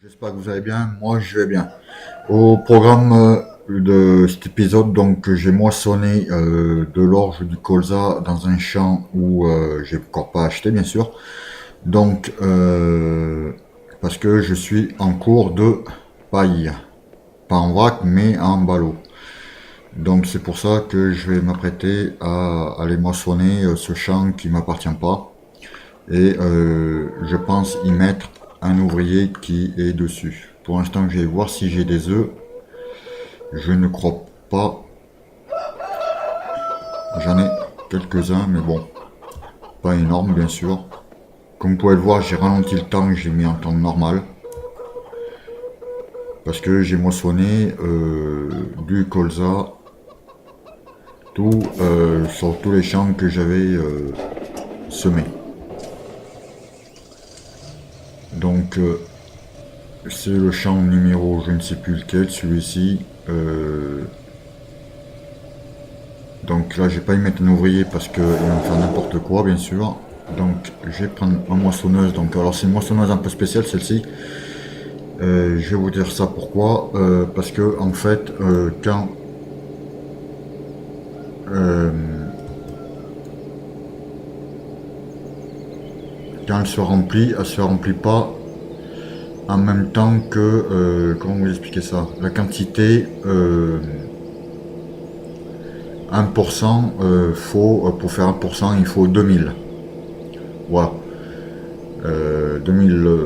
J'espère que vous allez bien. Moi, je vais bien. Au programme de cet épisode, donc, j'ai moissonné de l'orge du colza dans un champ où j'ai encore pas acheté, bien sûr. Donc, parce que je suis en cours de paille, pas en vrac, mais en ballot. Donc, c'est pour ça que je vais m'apprêter à aller moissonner ce champ qui m'appartient pas. Et je pense y mettre un ouvrier qui est dessus. Pour l'instant, je vais voir si j'ai des œufs. Je ne crois pas. J'en ai quelques-uns, mais bon, pas énorme, bien sûr. Comme vous pouvez le voir, j'ai ralenti le temps, j'ai mis en temps normal. Parce que j'ai moissonné du colza sur tous les champs que j'avais semés. Donc, c'est le champ numéro, je ne sais plus lequel, celui-ci. Donc là, je vais pas y mettre un ouvrier parce qu'il va me faire n'importe quoi, bien sûr. Donc, je vais prendre ma moissonneuse. Donc, alors, c'est une moissonneuse un peu spéciale, celle-ci. Je vais vous dire ça pourquoi. Parce que, en fait, euh, quand elle se remplit pas en même temps que... comment vous expliquer ça? La quantité... 1%, pour faire 1%, il faut 2000. Voilà. 2000,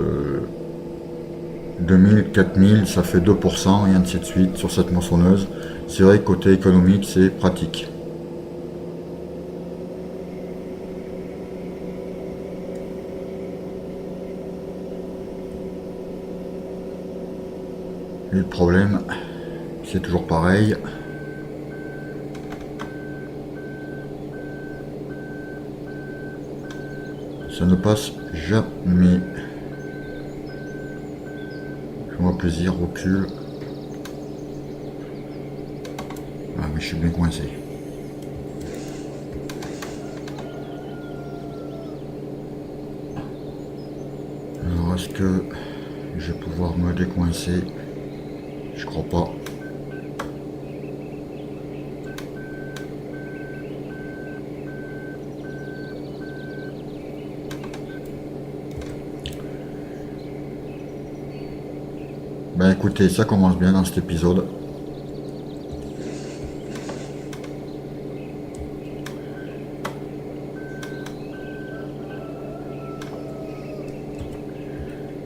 2000, 4000, ça fait 2%, et ainsi de suite sur cette moissonneuse. C'est vrai que côté économique, c'est pratique. Et le problème, c'est toujours pareil. Ça ne passe jamais. Fais-moi plaisir, recule. Ah, mais je suis bien coincé. Alors, est-ce que je vais pouvoir me décoincer? Je crois pas. Ben écoutez, ça commence bien dans cet épisode.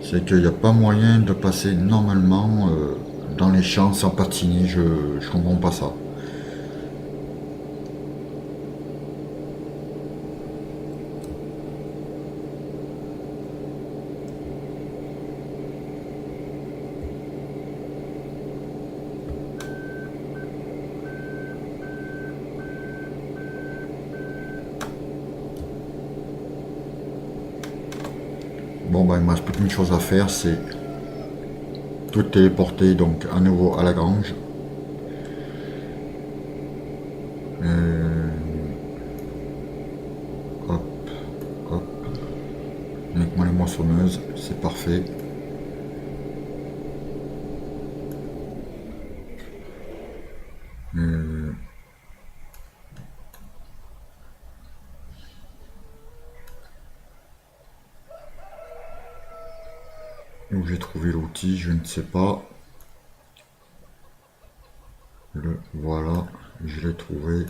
C'est qu'il n'y a pas moyen de passer normalement dans les champs sans patiner. Je comprends pas ça. Bon, ben, il me reste plus qu'une chose à faire, c'est tout téléporter donc à nouveau à la grange. Euh, hop, hop. Avec moi les moissonneuses, c'est parfait. Euh, où j'ai trouvé l'outil, je ne sais pas. Le voilà, je l'ai trouvé.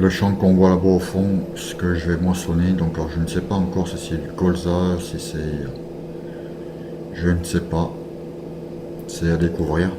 Le champ qu'on voit là-bas au fond, ce que je vais moissonner, donc alors, je ne sais pas encore si c'est du colza, si c'est... Je ne sais pas. C'est à découvrir.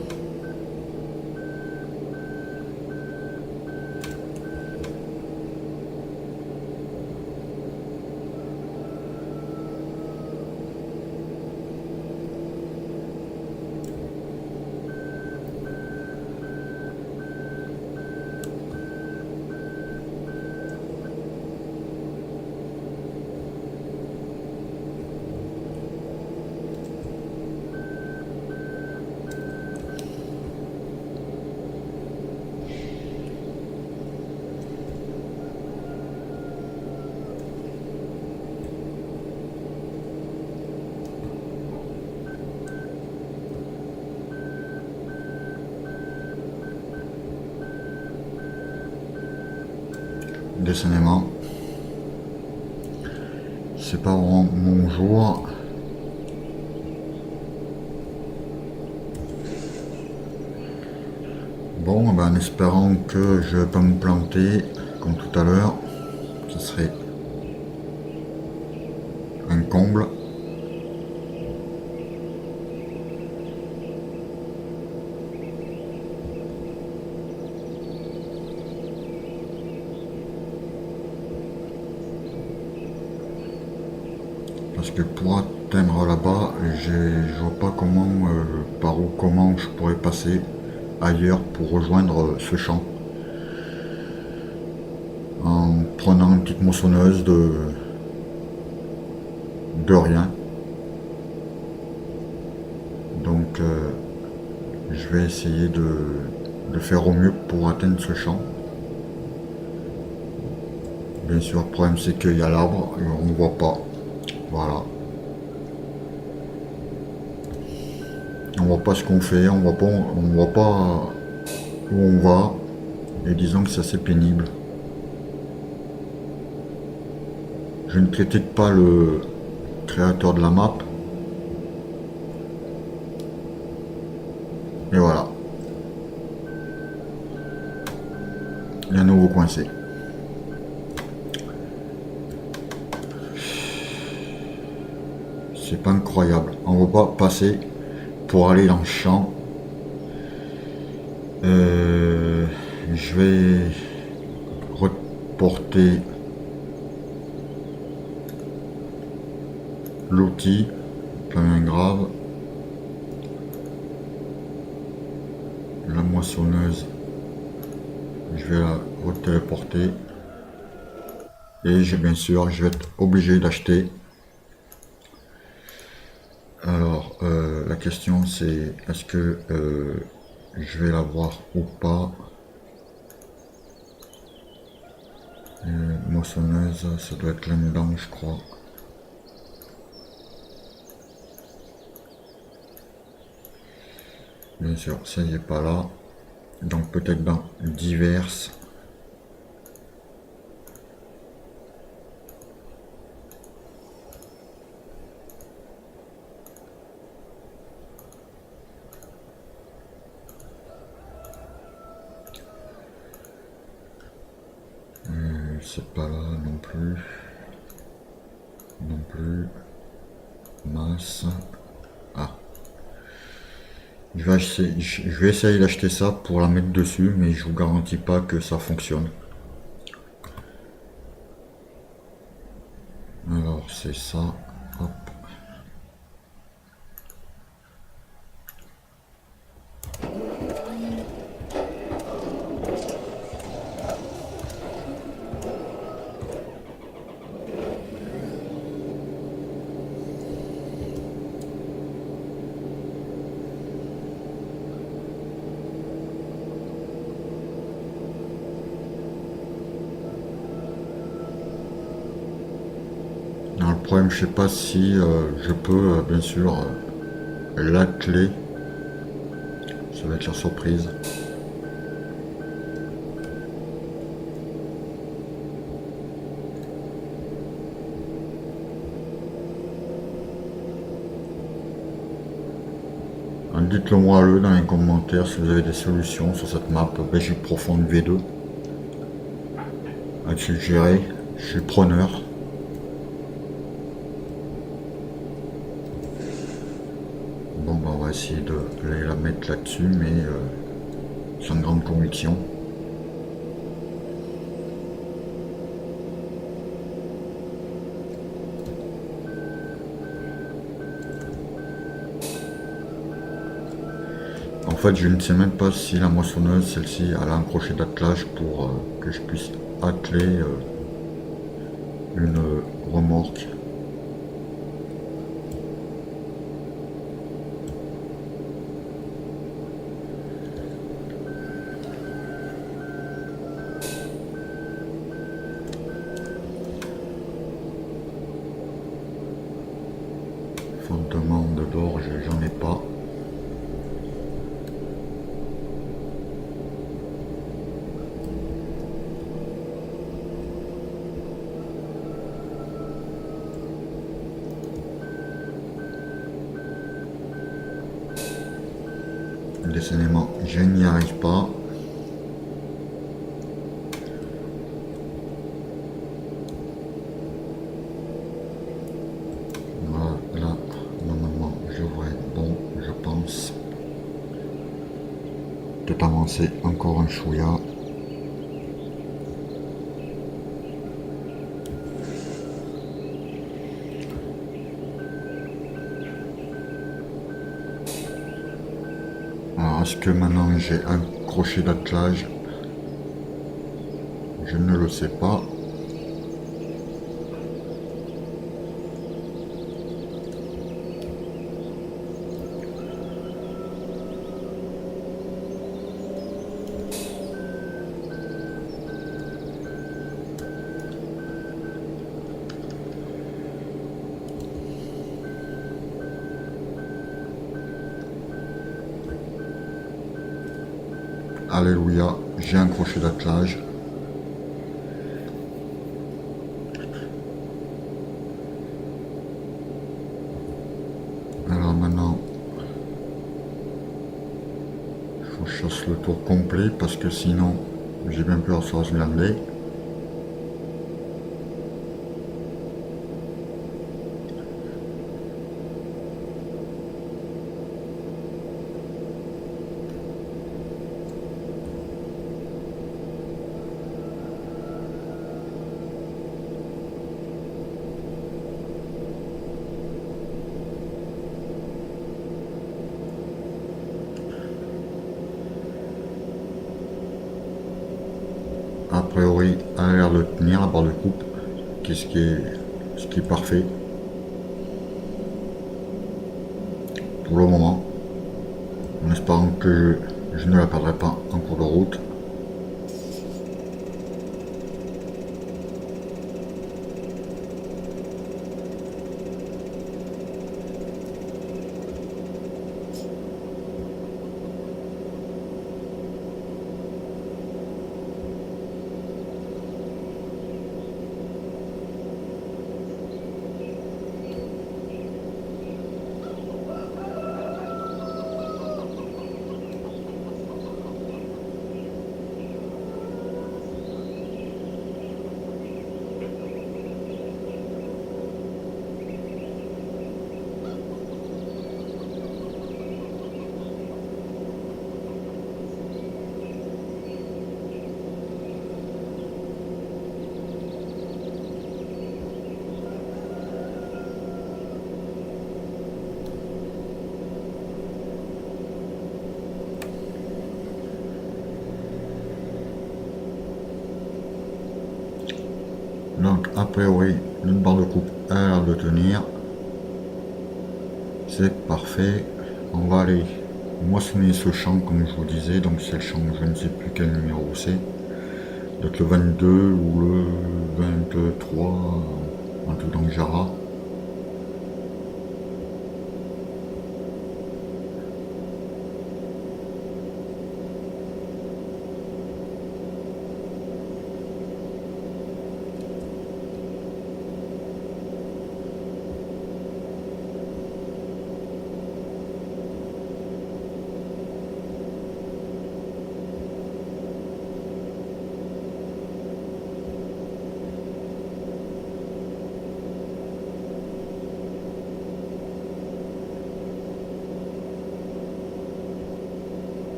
décidément. C'est pas vraiment mon jour. Bon, ben, en espérant que je vais pas me planter comme tout à l'heure, ce serait un comble. Parce que pour atteindre là-bas, je vois pas comment, par où, comment je pourrais passer ailleurs pour rejoindre ce champ. En prenant une petite moissonneuse de rien. Donc je vais essayer de faire au mieux pour atteindre ce champ. Bien sûr, le problème c'est qu'il y a l'arbre et on ne voit pas. Voilà. On voit pas ce qu'on fait, on voit pas où on va. Et disons que c'est assez pénible. Je ne critique pas le créateur de la map. Et voilà. Il est à nouveau coincé. C'est pas incroyable. On ne va pas passer pour aller dans le champ. Je vais reporter l'outil, pas bien grave. La moissonneuse, je vais la retéléporter. Et bien sûr, je vais être obligé d'acheter. Alors, la question c'est, est-ce que je vais l'avoir ou pas? Moissonneuse, ça doit être là-dedans, je crois. Bien sûr, ça y est pas là. Donc peut-être dans diverses. C'est pas là non plus. Non plus. Masse. Ah. Je vais essayer d'acheter ça pour la mettre dessus, mais je vous garantis pas que ça fonctionne. Alors c'est ça. Hop. Alors, le problème, je sais pas si je peux bien sûr l'atteler. Ça va être la surprise. Dites-le moi dans les commentaires si vous avez des solutions sur cette map Belgique Profonde V2 à suggérer. Je suis preneur. Bon bah on va essayer de la mettre là-dessus, mais sans grande conviction. En fait, je ne sais même pas si la moissonneuse, celle-ci, elle a un crochet d'attelage pour que je puisse atteler une remorque. Fondement de d'orge, j'en ai pas. décidément, je n'y arrive pas. Voilà, normalement, je vois bon, je pense. Peut-être avancer encore un chouïa. Alors, est-ce que maintenant j'ai un crochet d'attelage? Je ne le sais pas. Alléluia, j'ai un crochet d'attelage. Alors maintenant, je chasse le tour complet parce que sinon, j'ai bien peur que ça se glander. A priori, elle a l'air de tenir la barre de coupe, ce qui est parfait pour le moment, en espérant que je ne la perdrai pas en cours de route. Donc a priori, une barre de coupe a l'air de tenir. C'est parfait. On va aller moissonner ce champ comme je vous disais. Donc c'est le champ, je ne sais plus quel numéro c'est. Peut-être le 22 ou le 23, un truc dans le Jara.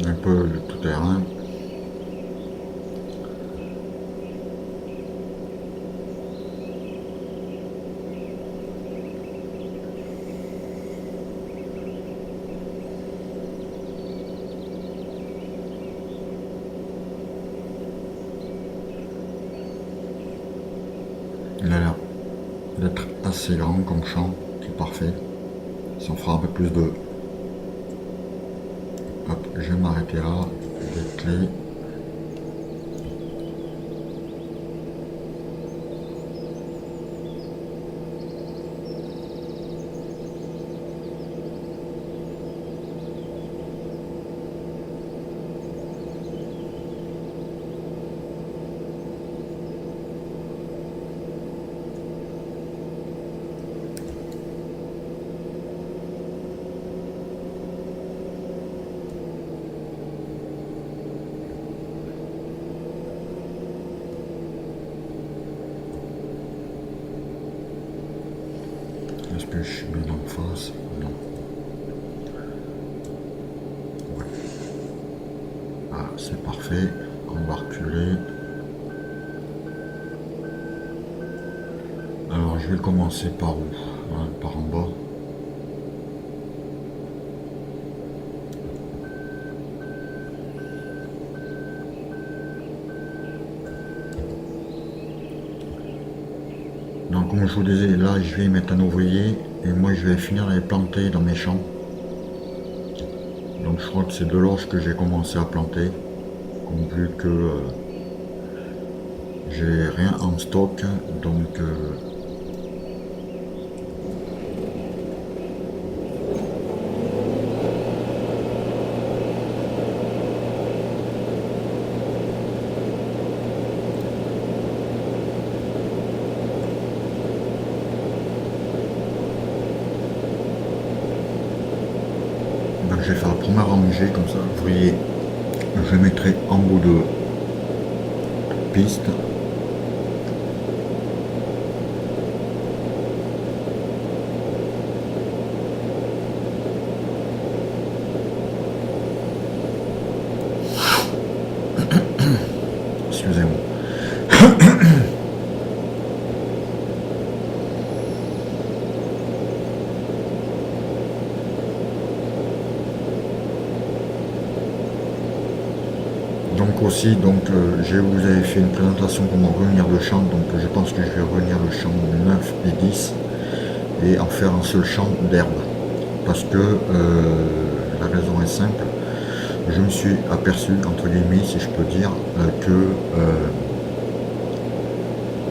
Un peu le tout terrain. Il a l'air d'être assez grand comme champ, c'est parfait. Ça en fera un peu plus de... Hop, je vais m'arrêter là, des clés. Est-ce que je suis bien en face? Non. Ouais. Ah, c'est parfait. On va reculer. Alors, je vais commencer par où? Hein, par en bas. Donc, comme je vous disais, là, je vais mettre un ouvrier et moi, je vais finir les planter dans mes champs. Donc, je crois que c'est de l'orge que j'ai commencé à planter. Comme vu que j'ai rien en stock, donc je vais faire la première rangée comme ça. Ouvrier, je mettrai en bout de piste. Excusez-moi. Donc aussi, je vous avais fait une présentation comment revenir le champ, donc je pense que je vais revenir le champ 9 et 10 et en faire un seul champ d'herbe. Parce que la raison est simple, je me suis aperçu, entre guillemets, si je peux dire, que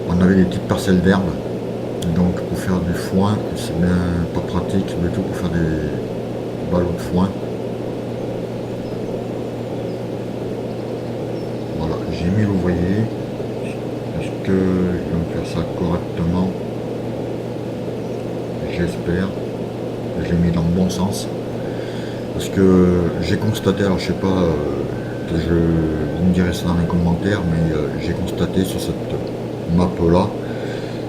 on avait des petites parcelles d'herbe. Donc pour faire du foin, c'est bien pas pratique du tout pour faire des ballots de foin. Voilà, j'ai mis l'ouvrier. Est-ce qu'ils vont faire ça correctement? J'espère. Je l'ai mis dans le bon sens. Parce que j'ai constaté, alors je sais pas, vous me direz ça dans les commentaires, mais j'ai constaté sur cette map là,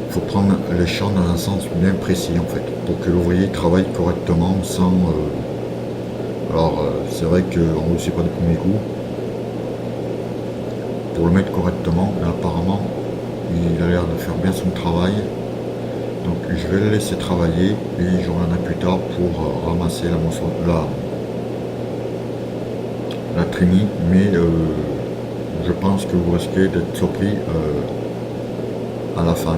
il faut prendre les champs dans un sens bien précis en fait, pour que l'ouvrier travaille correctement sans... alors c'est vrai qu'on ne réussit pas du premier coup, pour le mettre correctement, mais apparemment il a l'air de faire bien son travail. Donc je vais le laisser travailler et je reviendrai plus tard pour ramasser la trémie, mais je pense que vous risquez d'être surpris à la fin,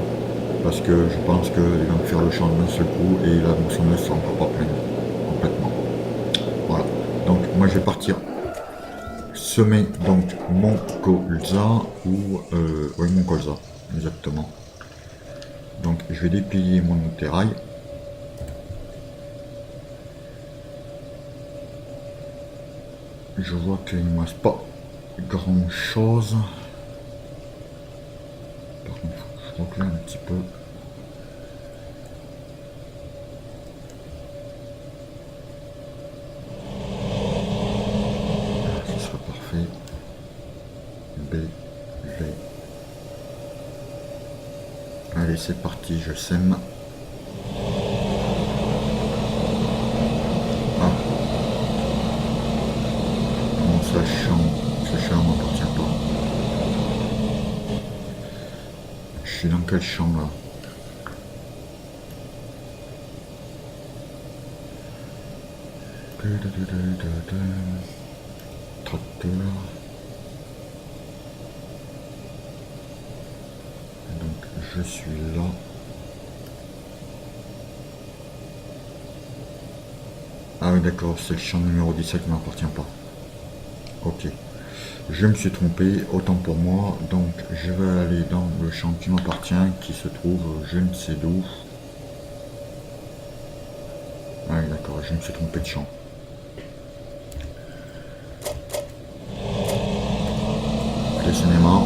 parce que je pense qu'il va me faire le champ d'un seul coup et la moissonneuse ne sera encore pas pleine complètement. Voilà, donc moi je vais partir semer donc mon colza ou oui, mon colza exactement. Donc je vais déplier mon terrail. Je vois qu'il ne me reste pas grand chose. Par contre, je recule un petit peu. Ce sera parfait. B, V. Allez, c'est parti, je sème. Ah. Comment ça, ce champ m'appartient pas. Je suis dans quel champ là? Tracteur. Donc je suis là. Ah oui d'accord, c'est le champ numéro 17 qui ne m'appartient pas. Ok. Je me suis trompé, autant pour moi. Donc je vais aller dans le champ qui m'appartient, qui se trouve je ne sais d'où. Ah oui d'accord, je me suis trompé de champ. Le cinéma.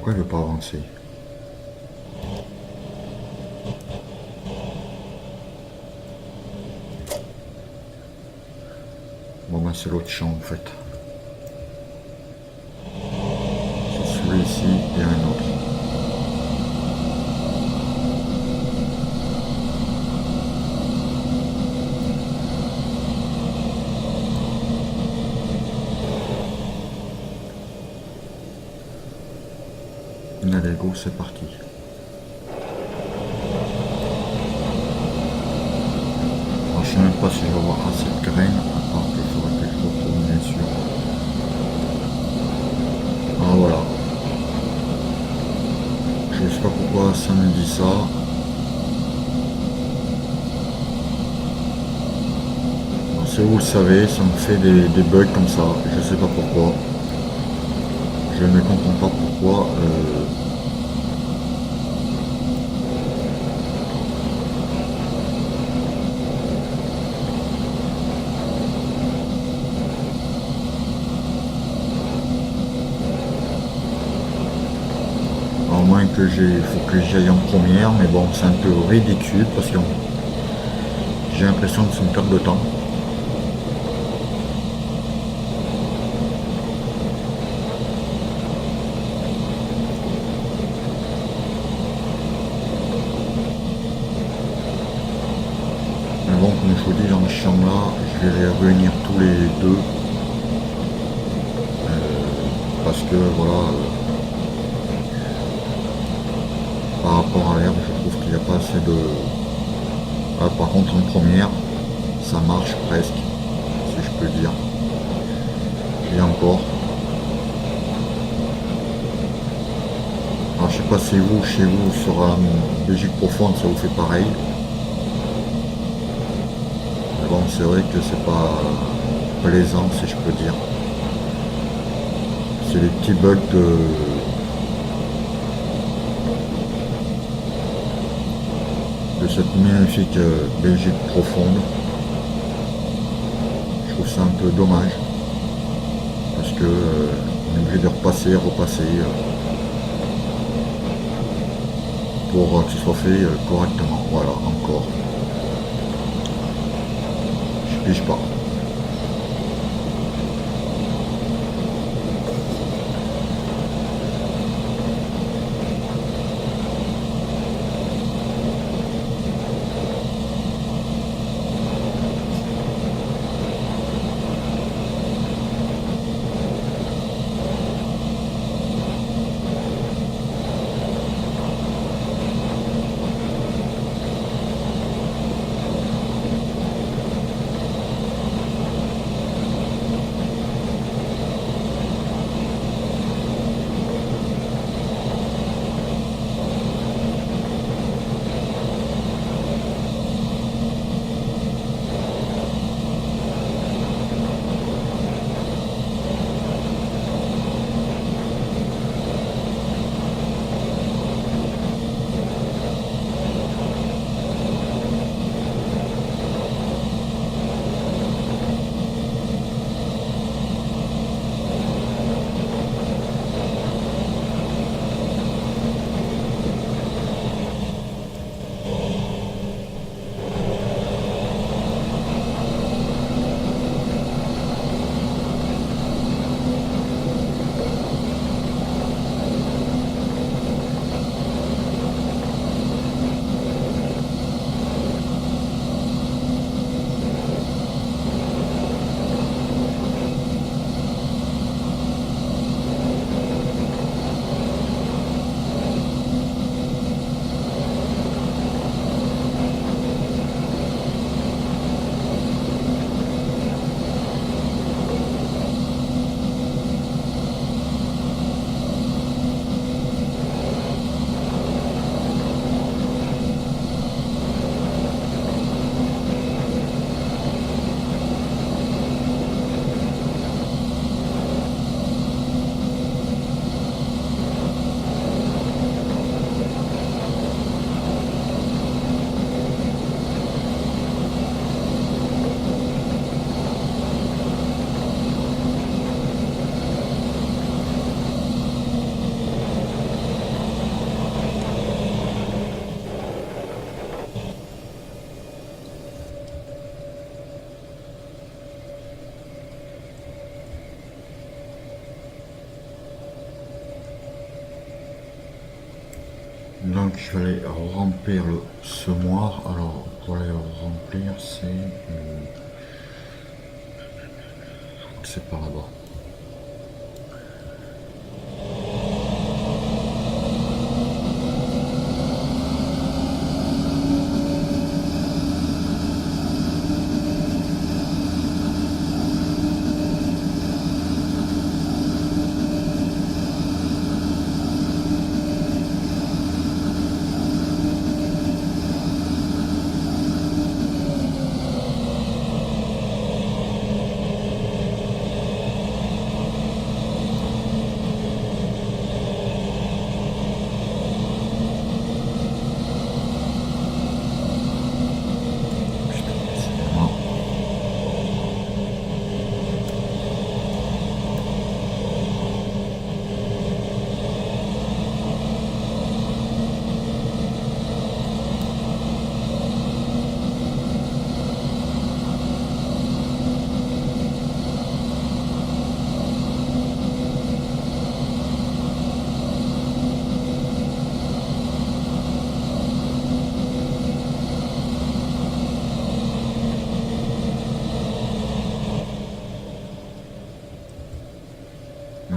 pourquoi il veut pas avancer? Bon ben c'est l'autre champ en fait. C'est celui-ci et un autre. Allez go, c'est parti. Alors, je sais même pas si je vais avoir assez de graines, à part qu'il faudrait que je retourne bien sûr. Ah voilà. Je sais pas pourquoi ça me dit ça. Alors, si vous le savez, ça me fait des bugs comme ça. Je sais pas pourquoi. Je ne comprends pas pourquoi. À moins que faut que j'aille en première, mais bon, c'est un peu ridicule parce que j'ai l'impression que c'est une perte de temps. Mais bon, comme je vous dis, dans ce champ-là, je vais les réunir tous les deux. Parce que voilà, par rapport à l'herbe, je trouve qu'il n'y a pas assez de... Ah, par contre, en première, ça marche presque, si je peux dire. Et encore. Alors, je sais pas si vous, chez vous, sur la Belgique profonde, ça vous fait pareil. Mais bon, c'est vrai que c'est pas plaisant, si je peux dire. C'est les petits bugs de cette magnifique Belgique profonde. Je trouve ça un peu dommage. Parce que on est obligé de repasser, repasser pour que ce soit fait correctement. Voilà, encore. Je pige pas. Donc je vais aller remplir le semoir. Alors pour aller remplir, c'est par là-bas.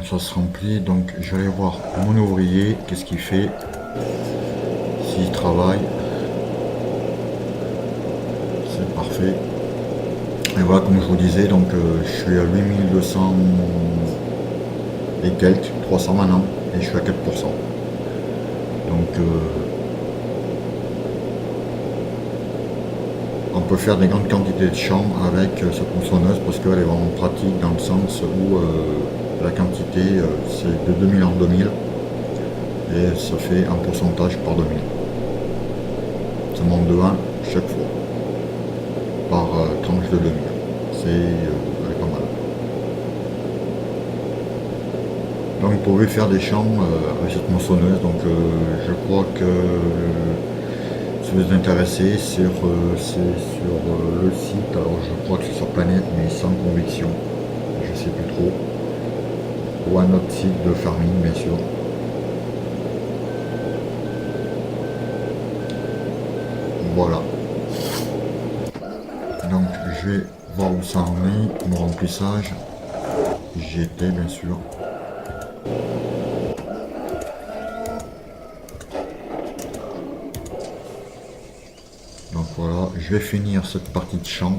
Ça se remplit, donc je vais aller voir mon ouvrier, qu'est-ce qu'il fait, s'il travaille, c'est parfait. Et voilà, comme je vous disais, donc je suis à 8200 et quelques, 300 maintenant, et je suis à 4%. Donc on peut faire des grandes quantités de champs avec cette moissonneuse parce qu'elle est vraiment pratique dans le sens où la quantité c'est de 2000 en 2000 et ça fait un pourcentage par 2000. Ça monte de 1 chaque fois par tranche de 2000. Elle est pas mal. Donc vous pouvez faire des champs avec cette moissonneuse. Donc je crois que si vous êtes intéressé c'est sur le site, alors je crois que c'est sur Planète mais sans conviction, je sais plus trop, ou un autre site de farming bien sûr. Voilà. Donc je vais voir où ça en est, mon remplissage. J'y étais bien sûr. Donc voilà, je vais finir cette partie de champ.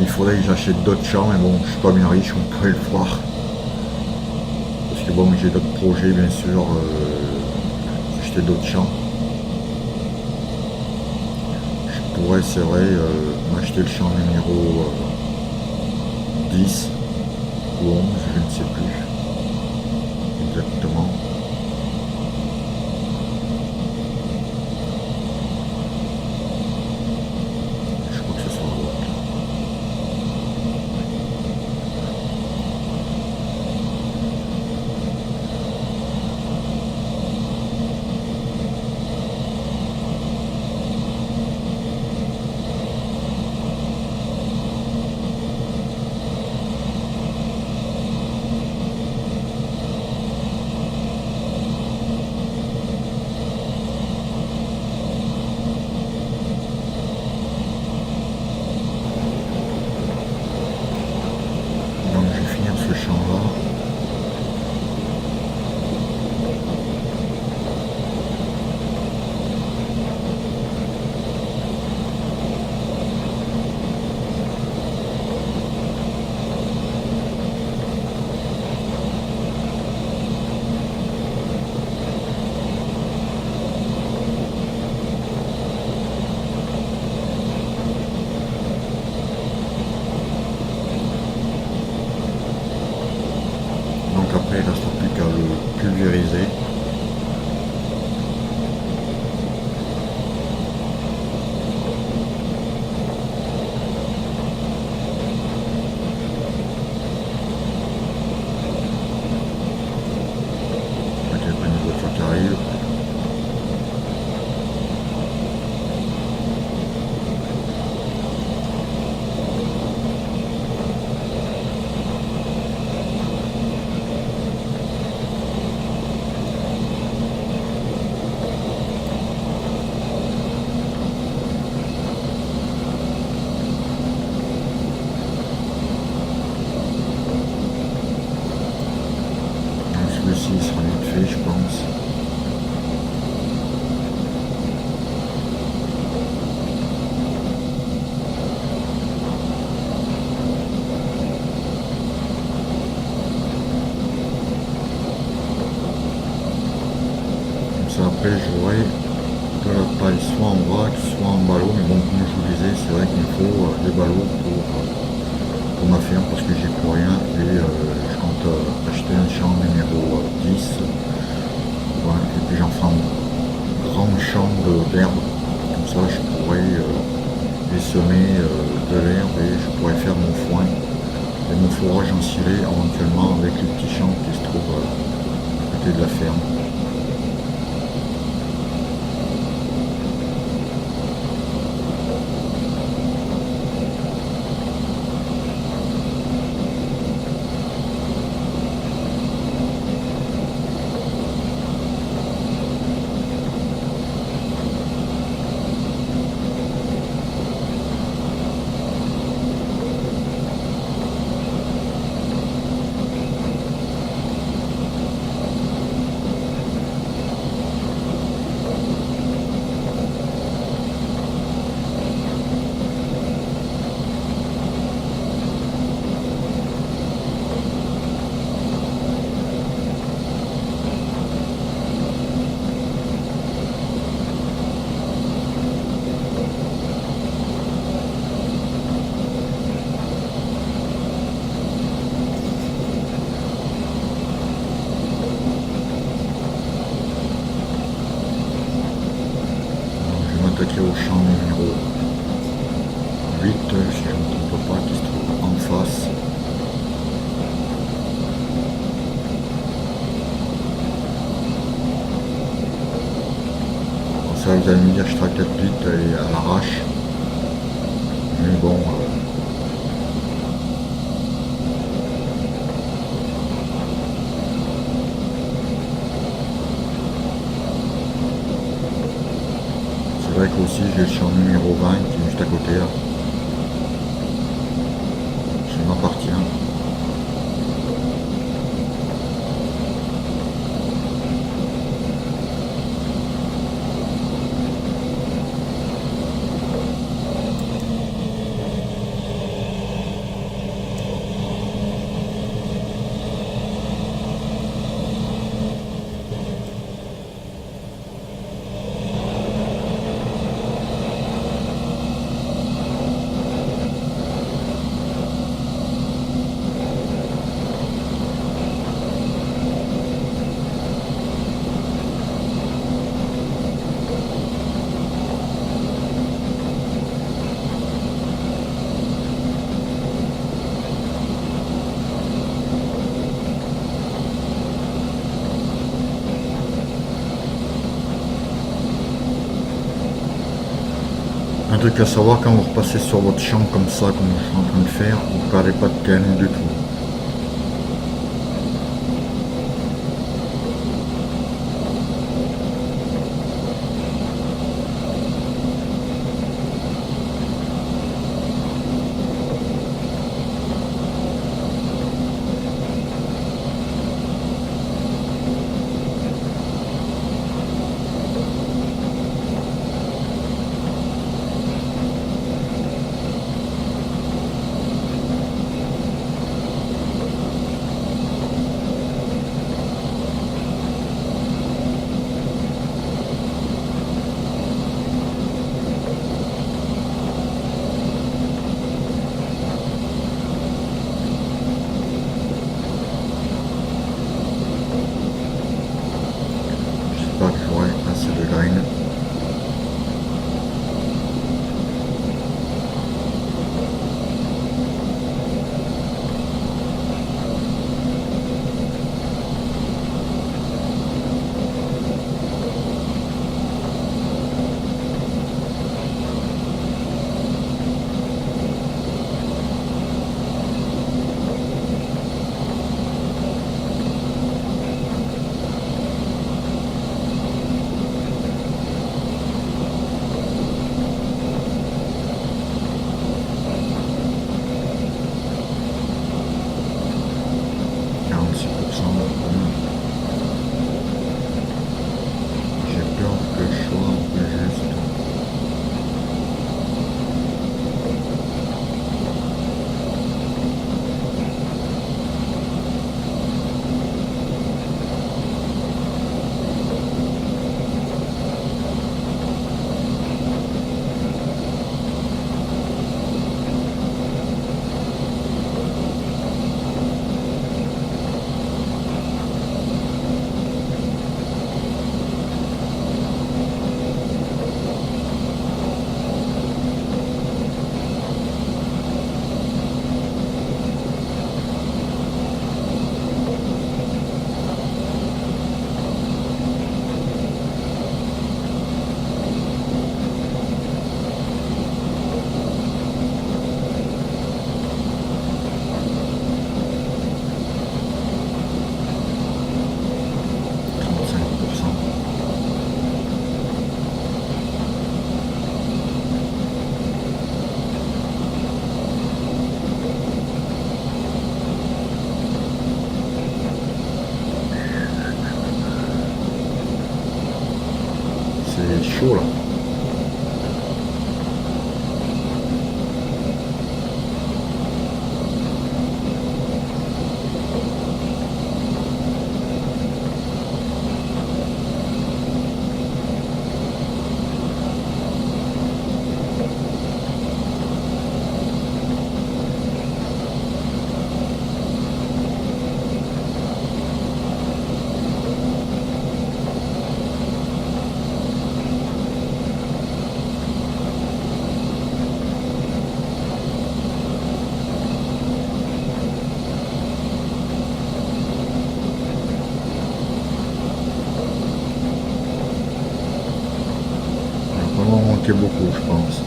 Il faudrait que j'achète d'autres champs, mais bon, je suis pas bien riche, on pourrait le voir. Parce que bon, j'ai d'autres projets, bien sûr, acheter d'autres champs. Je pourrais, c'est vrai, m'acheter le champ numéro 10 ou 11, je ne sais plus exactement. Je crois que ce sera l'autre. Donc je vais finir ce champ-là. Donc après, il ne reste plus qu'à le pulvériser. Ok, après, d'herbe. Comme ça, je pourrais y semer de l'herbe et je pourrais faire mon foin et mon fourrage ensilé éventuellement avec les petits champs qui se trouvent à côté de la ferme. Je vais m'attaquer au champ numéro 8, si je ne me trompe pas, qui se trouve en face. Bon, ça, vous allez me dire, je tracte vite et à l'arrache. Mais bon, c'est vrai qu'aussi j'ai le champ numéro 20 qui est juste à côté là. Qui m'appartient. Un truc à savoir, quand vous repassez sur votre champ comme ça, comme je suis en train de faire, vous ne perdez pas de thème du tout. manquait beaucoup, je pense.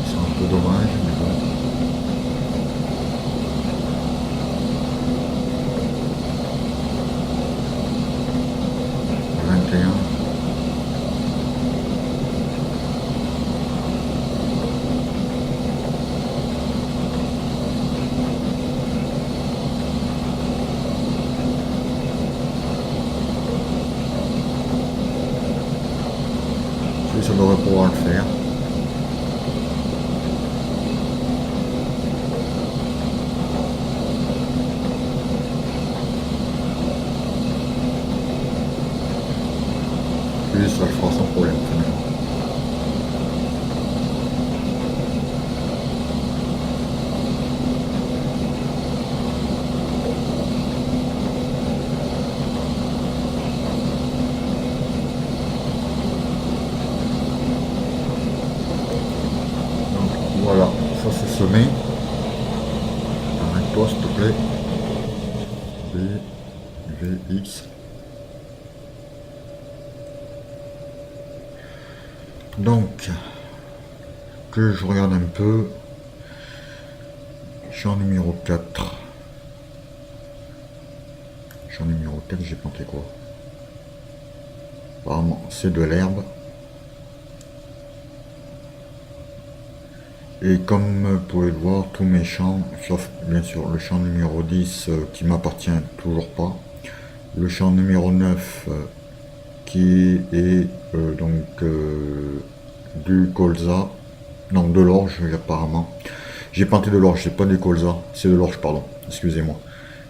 C'est un peu dommage, mais bon. 21. Oui, ça devrait pouvoir le faire. Oui, ça le fera sans problème finalement. Donc voilà, ça c'est semé. Arrête-toi s'il te plaît. B, V, X. Donc, que je regarde un peu. Champ numéro 4. Champ numéro 4, j'ai planté quoi? Apparemment, c'est de l'herbe. Et comme vous pouvez le voir, tous mes champs, sauf bien sûr le champ numéro 10 qui m'appartient toujours pas, le champ numéro 9 qui est du colza, non de l'orge apparemment. J'ai planté de l'orge, c'est pas du colza, c'est de l'orge pardon, excusez-moi.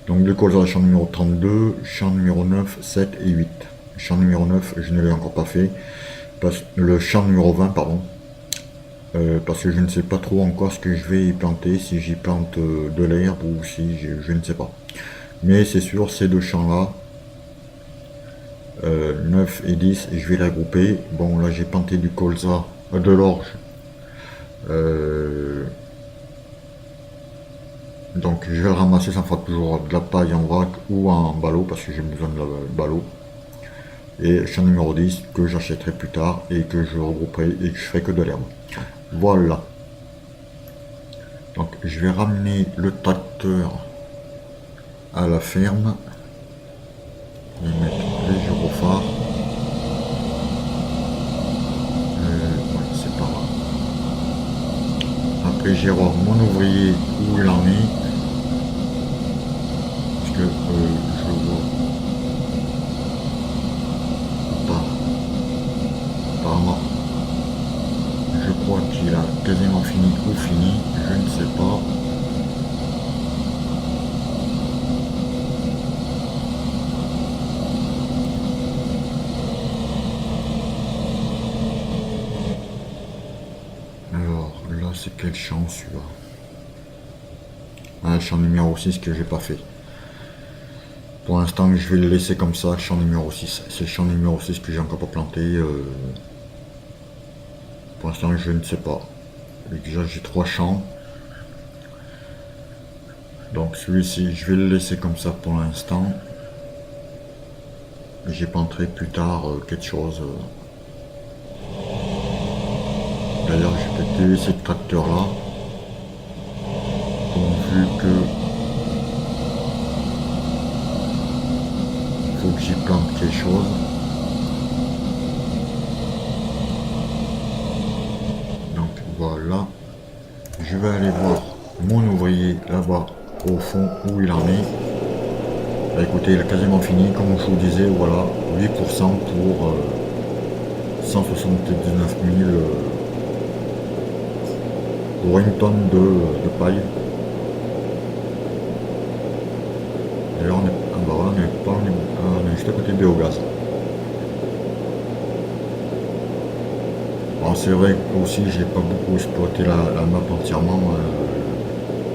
Donc le colza, champ numéro 32, champ numéro 9, 7 et 8. Champ numéro 9, je ne l'ai encore pas fait. Le champ numéro 20, pardon. Parce que je ne sais pas trop encore ce que je vais y planter, si j'y plante de l'herbe ou si je ne sais pas. Mais c'est sûr, ces deux champs-là, 9 et 10, je vais les regrouper. Bon, là j'ai planté du colza, de l'orge. Donc je vais le ramasser, ça me fera toujours de la paille en vrac ou en ballot, parce que j'ai besoin de la ballot. Et champ numéro 10 que j'achèterai plus tard et que je regrouperai et que je ferai que de l'herbe. Voilà. Donc je vais ramener le tracteur à la ferme. Je vais mettre les gyrophares. Ouais, c'est pas grave. Après j'ai voir mon ouvrier où il en est. Parce que je vois pas. Apparemment. Je crois qu'il a quasiment fini ou fini. Je ne sais pas. Alors, là, c'est quel champ celui-là? Ah, le champ numéro 6 que j'ai pas fait. Pour l'instant, je vais le laisser comme ça, champ numéro 6. C'est le champ numéro 6 que j'ai encore pas planté. Pour l'instant, je ne sais pas. Déjà, j'ai 3 champs. Donc, celui-ci, je vais le laisser comme ça pour l'instant. J'y planterai plus tard quelque chose. D'ailleurs, je vais peut-être laisser ce tracteur-là. Vu que faut que j'y plante quelque chose. Donc voilà. Je vais aller voir mon ouvrier là-bas au fond où il en est. Bah, écoutez, il a quasiment fini, comme je vous disais, voilà, 8% pour 179 000 pour une tonne de paille. D'ailleurs, on est juste à côté de Biogaz. Bon, c'est vrai que aussi, j'ai pas beaucoup exploité la map entièrement.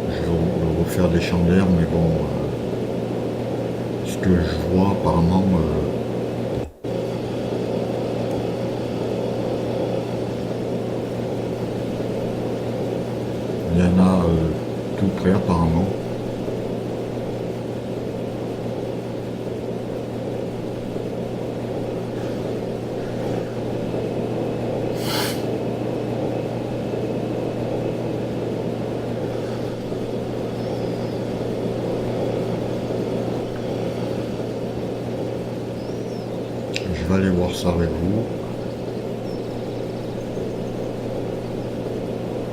Je vais refaire des champs d'air, mais bon, ce que je vois apparemment, il y en a tout près apparemment. aller voir ça avec vous.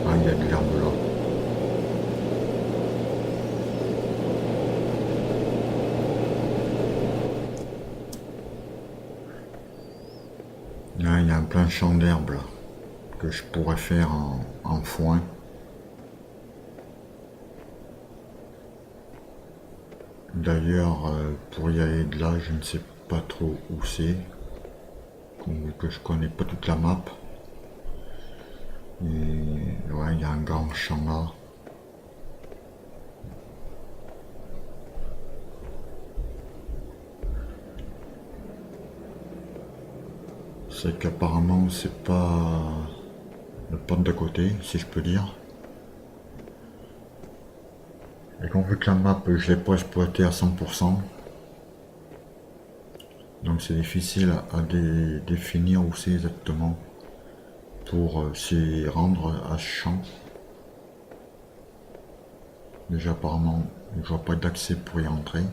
Ah, il y a de l'herbe là. Là, il y a un plein champ d'herbe là, que je pourrais faire en foin. D'ailleurs, pour y aller de là, je ne sais pas trop où c'est, vu que je connais pas toute la map. Et ouais, il y a un grand champ là. C'est qu'apparemment c'est pas le pont d'à côté, si je peux dire. Et qu'on vu que la map je l'ai pas exploité à 100%, donc c'est difficile à définir où c'est exactement pour s'y rendre à ce champ. Déjà apparemment je vois pas d'accès pour y entrer.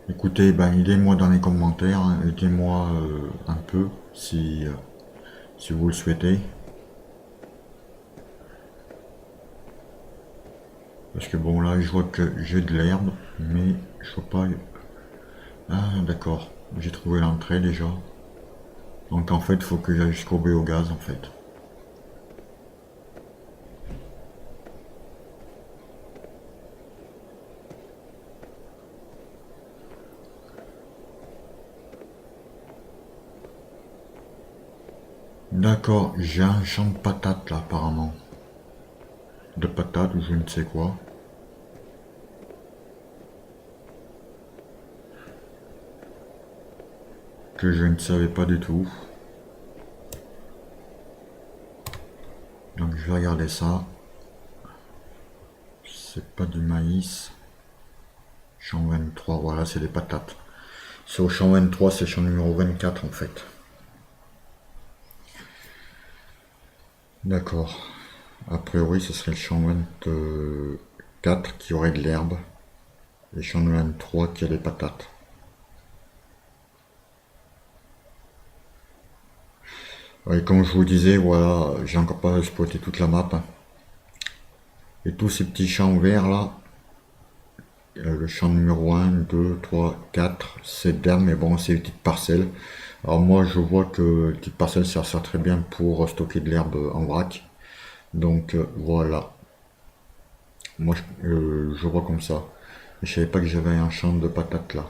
Écoutez, ben aidez-moi dans les commentaires, hein, aidez-moi un peu si vous le souhaitez. Parce que bon là je vois que j'ai de l'herbe, mais je vois pas... Ah d'accord, j'ai trouvé l'entrée déjà. Donc en fait il faut que j'aille jusqu'au biogaz en fait. D'accord, j'ai un champ de patates là apparemment. De patates ou je ne sais quoi. Que je ne savais pas du tout. Donc je vais regarder ça. C'est pas du maïs. Champ 23, voilà c'est des patates. C'est au champ 23, c'est champ numéro 24 en fait. D'accord. A priori ce serait le champ 24 qui aurait de l'herbe. Et le champ 23 qui a des patates. Et comme je vous disais, voilà, j'ai encore pas exploité toute la map. Et tous ces petits champs verts là, le champ numéro 1, 2, 3, 4, c'est d'herbe, mais bon, c'est une petite parcelle. Alors moi, je vois que les petites parcelles, ça sert très bien pour stocker de l'herbe en vrac. Donc voilà. Moi, je vois comme ça. Je savais pas que j'avais un champ de patates là.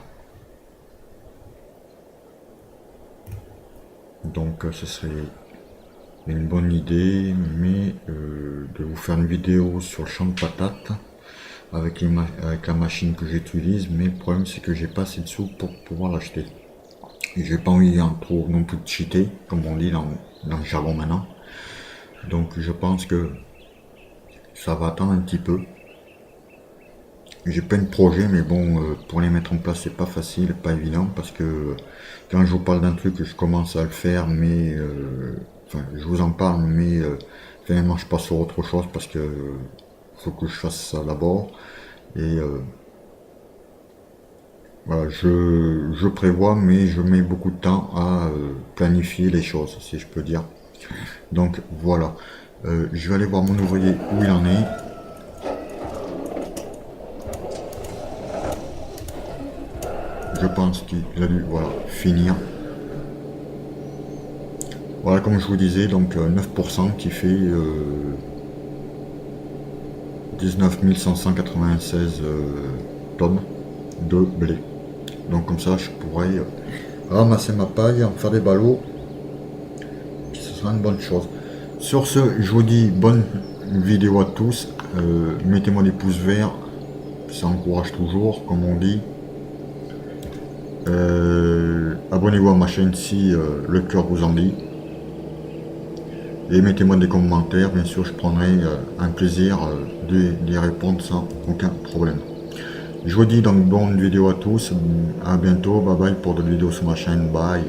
Donc ce serait une bonne idée, mais de vous faire une vidéo sur le champ de patates avec la machine que j'utilise, mais le problème c'est que j'ai pas assez de sous pour pouvoir l'acheter. Et j'ai pas envie trop non plus de cheater, comme on dit dans le jargon maintenant. Donc je pense que ça va attendre un petit peu. J'ai plein de projets, mais bon, pour les mettre en place c'est pas facile, pas évident, parce que quand je vous parle d'un truc, je commence à le faire, mais enfin je vous en parle, mais finalement je passe sur autre chose parce que faut que je fasse ça d'abord. Et voilà, je prévois, mais je mets beaucoup de temps à planifier les choses, si je peux dire. Donc voilà, je vais aller voir mon ouvrier où il en est. Je pense qu'il a dû finir. Voilà, comme je vous disais, donc 9% qui fait 19 196 tonnes de blé. Donc comme ça, je pourrais ramasser ma paille, en faire des ballots. Ce sera une bonne chose. Sur ce, je vous dis bonne vidéo à tous. Mettez-moi des pouces verts, ça encourage toujours, comme on dit. Abonnez-vous à ma chaîne si le cœur vous en dit. Et mettez-moi des commentaires, bien sûr, je prendrai un plaisir d'y répondre sans aucun problème. Je vous dis donc bonne vidéo à tous, à bientôt, bye bye pour d'autres vidéos sur ma chaîne, bye.